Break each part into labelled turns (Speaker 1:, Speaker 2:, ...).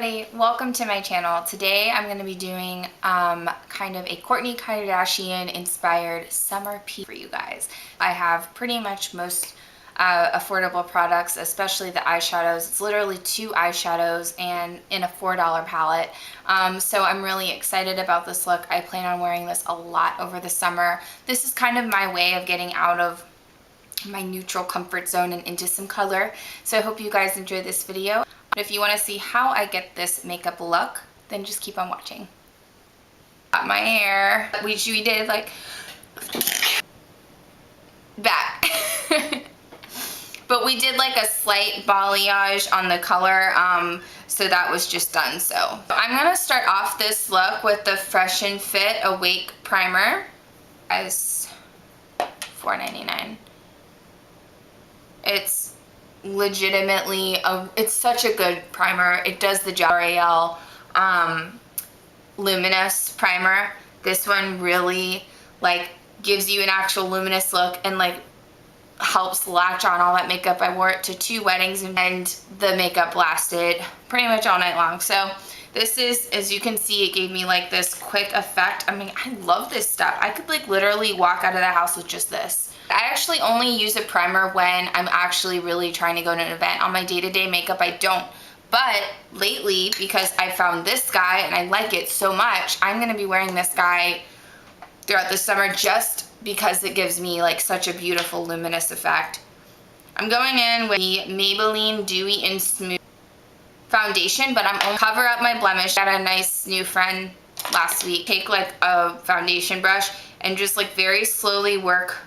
Speaker 1: everybody, welcome to my channel. Today I'm going to be doing kind of a Kourtney Kardashian inspired summer piece for you guys. I have pretty much most affordable products, especially the eyeshadows. It's literally 2 eyeshadows and in a $4 palette. So I'm really excited about this look. I plan on wearing this a lot over the summer. This is kind of my way of getting out of my neutral comfort zone and into some color. So I hope you guys enjoy this video. If you want to see how I get this makeup look, then just keep on watching. Got my hair. We did like back. But we did like a slight balayage on the color, so that was just done. So I'm gonna start off this look with the Fresh and Fit Awake Primer. As $4.99. It's legitimately it's such a good primer. It does the L'Oreal luminous primer. This one really like gives you an actual luminous look and like helps latch on all that makeup. I wore it to 2 weddings and the makeup lasted pretty much all night long. So this is, as you can see, it gave me like this quick effect. I mean, I love this stuff. I could like literally walk out of the house with just this. I actually only use a primer when I'm actually really trying to go to an event. On my day-to-day makeup, I don't. But lately, because I found this guy and I like it so much, I'm going to be wearing this guy throughout the summer just because it gives me like such a beautiful luminous effect. I'm going in with the Maybelline Dewy and Smooth foundation, but I'm only cover up my blemish. I got a nice new friend last week. Take like a foundation brush and just like very slowly work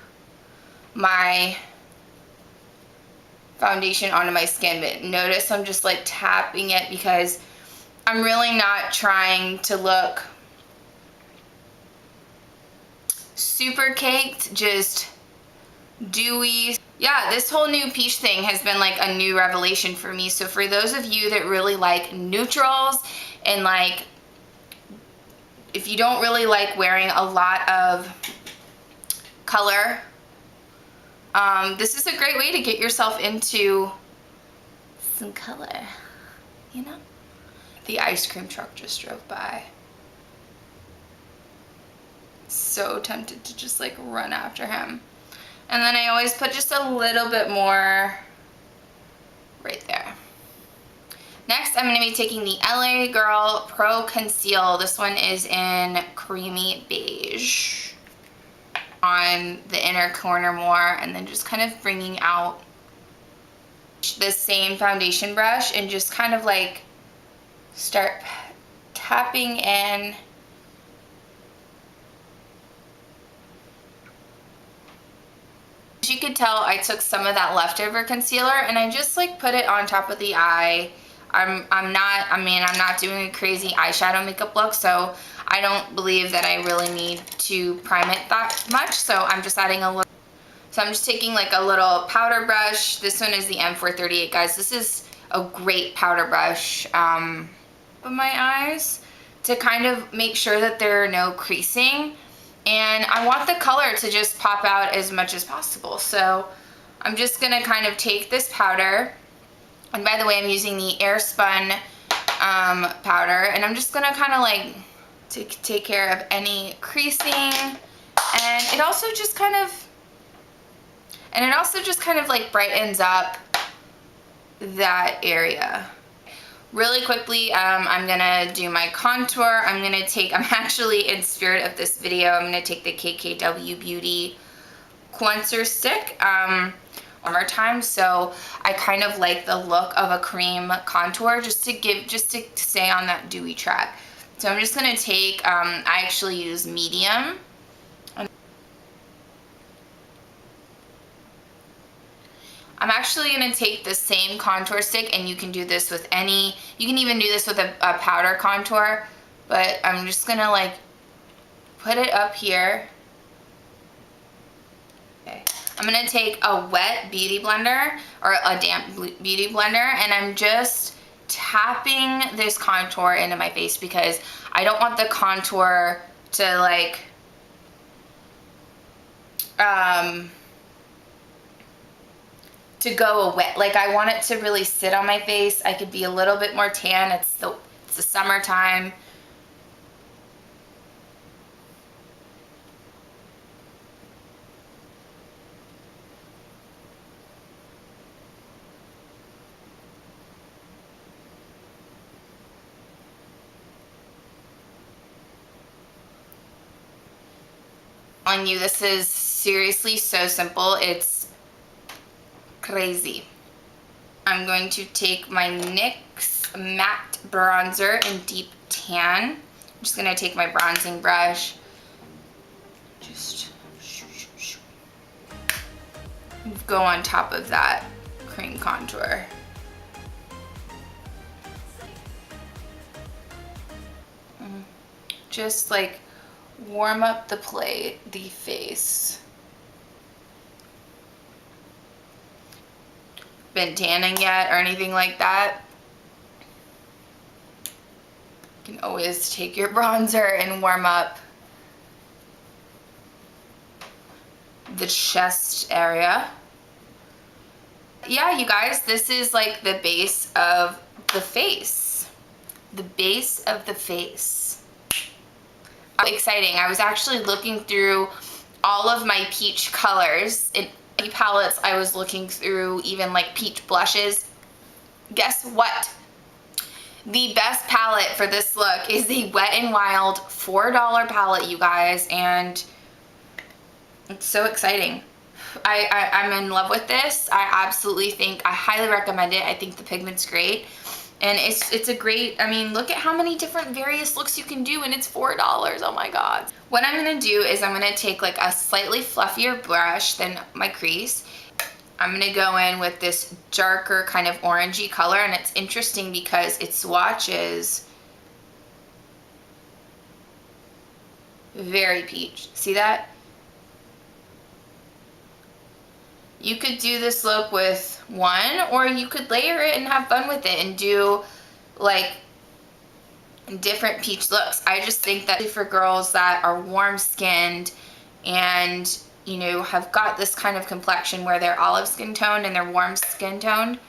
Speaker 1: my foundation onto my skin. But notice I'm just like tapping it because I'm really not trying to look super caked, just dewy. Yeah, this whole new peach thing has been like a new revelation for me. So for those of you that really like neutrals and like if you don't really like wearing a lot of color, this is a great way to get yourself into some color, you know? The ice cream truck just drove by. So tempted to just like run after him. And then I always put just a little bit more right there. Next, I'm going to be taking the LA Girl Pro Conceal. This one is in Creamy Beige on the inner corner more, and then just kind of bringing out the same foundation brush and just kind of like start tapping in. As you could tell, I took some of that leftover concealer and I just like put it on top of the eye. I'm not doing a crazy eyeshadow makeup look, so I don't believe that I really need to prime it that much. So I'm just adding a little. So I'm just taking like a little powder brush. This one is the M438, guys. This is a great powder brush for my eyes to kind of make sure that there are no creasing. And I want the color to just pop out as much as possible. So I'm just gonna kind of take this powder. And by the way, I'm using the Airspun powder, and I'm just gonna kind of like take care of any creasing, and it also just kind of like brightens up that area. Really quickly, I'm gonna do my contour. I'm actually in spirit of this video, I'm gonna take the KKW Beauty Contour Stick one more time. So I kind of like the look of a cream contour just to stay on that dewy track. So I'm just gonna take, I actually use medium. I'm actually gonna take the same contour stick, and you can do this with you can even do this with a powder contour, but I'm just gonna like put it up here. Okay. I'm gonna take a wet beauty blender or a damp beauty blender, and I'm just tapping this contour into my face because I don't want the contour to like to go away. Like I want it to really sit on my face. I could be a little bit more tan. It's the summertime. I'm telling you, this is seriously so simple. It's crazy. I'm going to take my NYX matte bronzer in deep tan. I'm just going to take my bronzing brush. Just go on top of that cream contour. Just like warm up the face. Been tanning yet or anything like that? You can always take your bronzer and warm up the chest area. Yeah, you guys, this is like the base of the face. The base of the face. Exciting. I was actually looking through all of my peach colors. In palettes, I was looking through even like peach blushes. Guess what? The best palette for this look is the Wet n Wild $4 palette, you guys, and it's so exciting. I'm in love with this. I absolutely think, I highly recommend it. I think the pigment's great. And it's a great, I mean, look at how many different various looks you can do, and it's $4. Oh my God. What I'm gonna do is I'm gonna take like a slightly fluffier brush than my crease. I'm gonna go in with this darker kind of orangey color, and it's interesting because it swatches very peach. See that? You could do this look with one, or you could layer it and have fun with it and do like different peach looks. I just think that for girls that are warm skinned and, you know, have got this kind of complexion where they're olive skin toned and they're warm skin toned,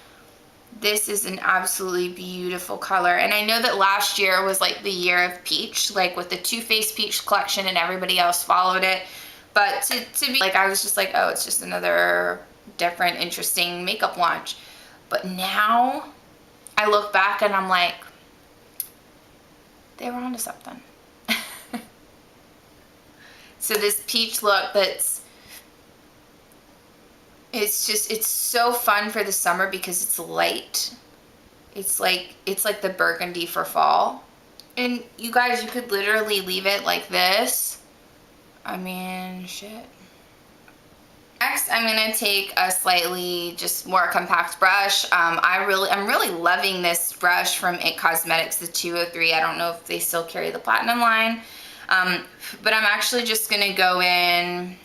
Speaker 1: this is an absolutely beautiful color. And I know that last year was like the year of peach, like with the Too Faced peach collection, and everybody else followed it. But to be like, I was just like, oh, it's just another different, interesting makeup launch. But now I look back and I'm like, they were onto something. So this peach look it's so fun for the summer because it's light. It's like the burgundy for fall. And you guys, you could literally leave it like this. I mean, shit. Next, I'm gonna take a slightly just more compact brush. I'm really loving this brush from IT Cosmetics, the 203. I don't know if they still carry the platinum line, but I'm actually just gonna go in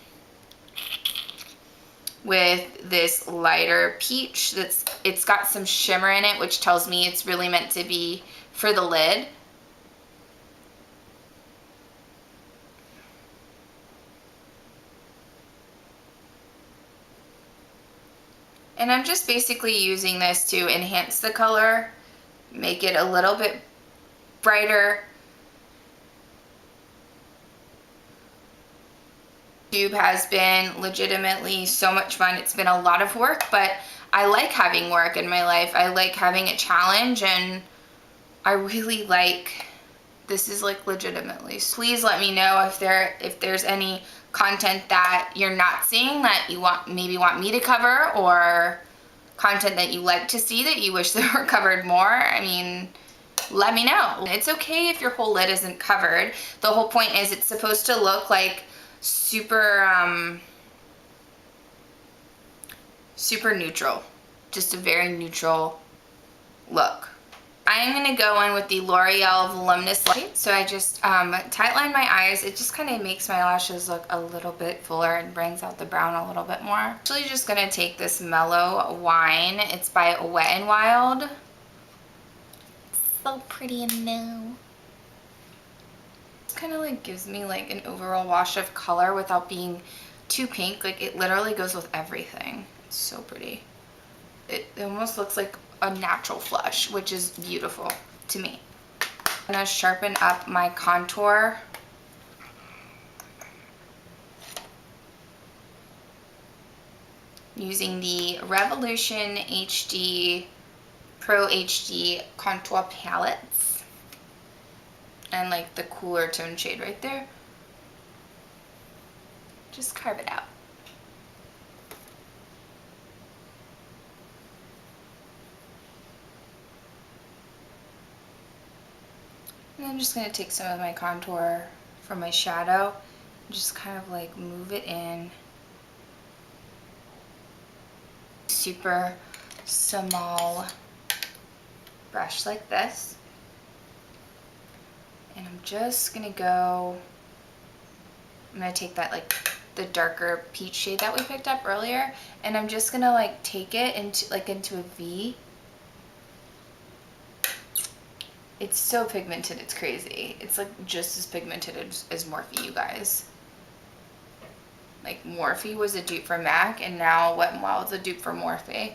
Speaker 1: with this lighter peach. It's got some shimmer in it, which tells me it's really meant to be for the lid. And I'm just basically using this to enhance the color, make it a little bit brighter. Tube has been legitimately so much fun. It's been a lot of work, but I like having work in my life. I like having a challenge, and I really like, this is like legitimately. Please let me know if there's any content that you're not seeing that you maybe want me to cover, or content that you like to see that you wish that were covered more. I mean, let me know. It's okay if your whole lid isn't covered. The whole point is it's supposed to look like super super neutral, just a very neutral look. I'm going to go in with the L'Oreal Voluminous Light. So I just tightline my eyes. It just kind of makes my lashes look a little bit fuller and brings out the brown a little bit more. I'm actually just going to take this Mellow Wine. It's by Wet n Wild. It's so pretty and new. It kind of like gives me like an overall wash of color without being too pink. Like it literally goes with everything. It's so pretty. It almost looks like a natural flush, which is beautiful to me. I'm gonna sharpen up my contour. Using the Revolution HD Pro HD contour palettes. And like the cooler tone shade right there. Just carve it out. And I'm just going to take some of my contour from my shadow and just kind of like move it in. Super small brush like this. And I'm just going to go, I'm going to take that like the darker peach shade that we picked up earlier, and I'm just going to like take it into a V. It's so pigmented, it's crazy. It's like just as pigmented as Morphe, you guys. Like Morphe was a dupe for MAC, and now Wet n Wild is a dupe for Morphe.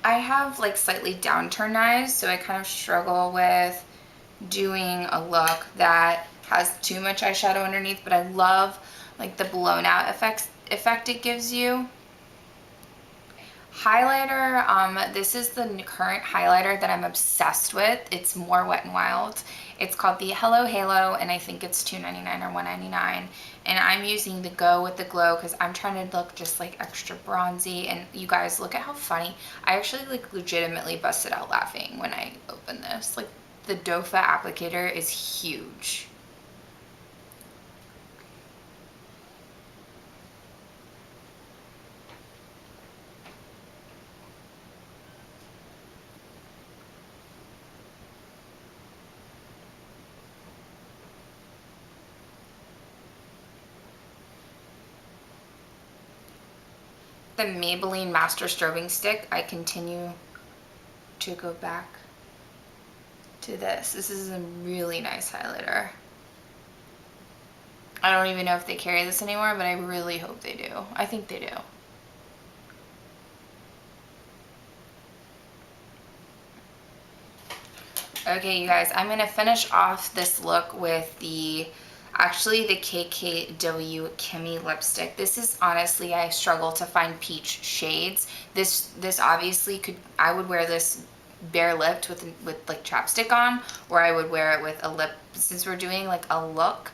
Speaker 1: I have like slightly downturned eyes, so I kind of struggle with doing a look that has too much eyeshadow underneath, but I love like the blown out effect it gives you. Highlighter, this is the current highlighter that I'm obsessed with. It's more Wet n Wild. It's called the Hello Halo, and I think it's $2.99 or $1.99. And I'm using the Go with the Glow because I'm trying to look just like extra bronzy. And you guys, look at how funny. I actually like legitimately busted out laughing when I opened this. Like the Dofa applicator is huge. The Maybelline Master Strobing Stick, I continue to go back to this. This is a really nice highlighter. I don't even know if they carry this anymore, but I really hope they do. I think they do. Okay, you guys, I'm gonna finish off this look with the KKW Kimmy lipstick. This is honestly, I struggle to find peach shades. This obviously I would wear this bare lipped with like chapstick on, or I would wear it with a lip. Since we're doing like a look,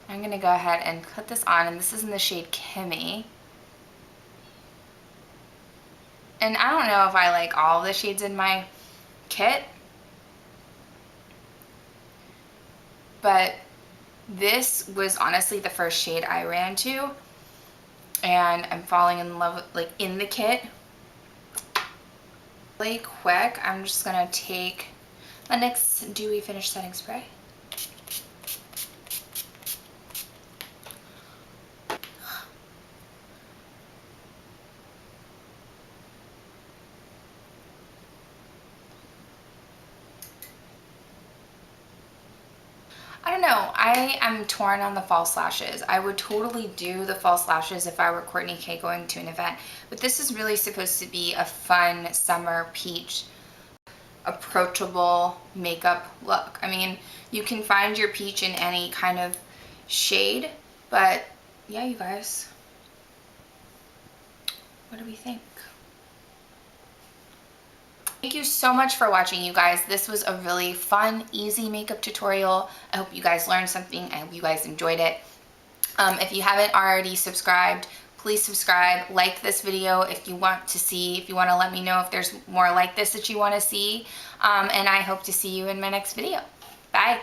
Speaker 1: I'm gonna go ahead and put this on, and this is in the shade Kimmy. And I don't know if I like all the shades in my kit, but this was honestly the first shade I ran to, and I'm falling in love with, like, in the kit. Really quick, I'm just gonna take the NYX Dewy Finish Setting Spray. I don't know, I am torn on the false lashes. I would totally do the false lashes if I were Kourtney K going to an event, but this is really supposed to be a fun summer peach, approachable makeup look. I mean, you can find your peach in any kind of shade, but yeah, you guys, what do we think? Thank you so much for watching, you guys. This was a really fun, easy makeup tutorial. I hope you guys learned something. I hope you guys enjoyed it. If you haven't already subscribed, please subscribe. Like this video if you want to let me know if there's more like this that you want to see. And I hope to see you in my next video. Bye.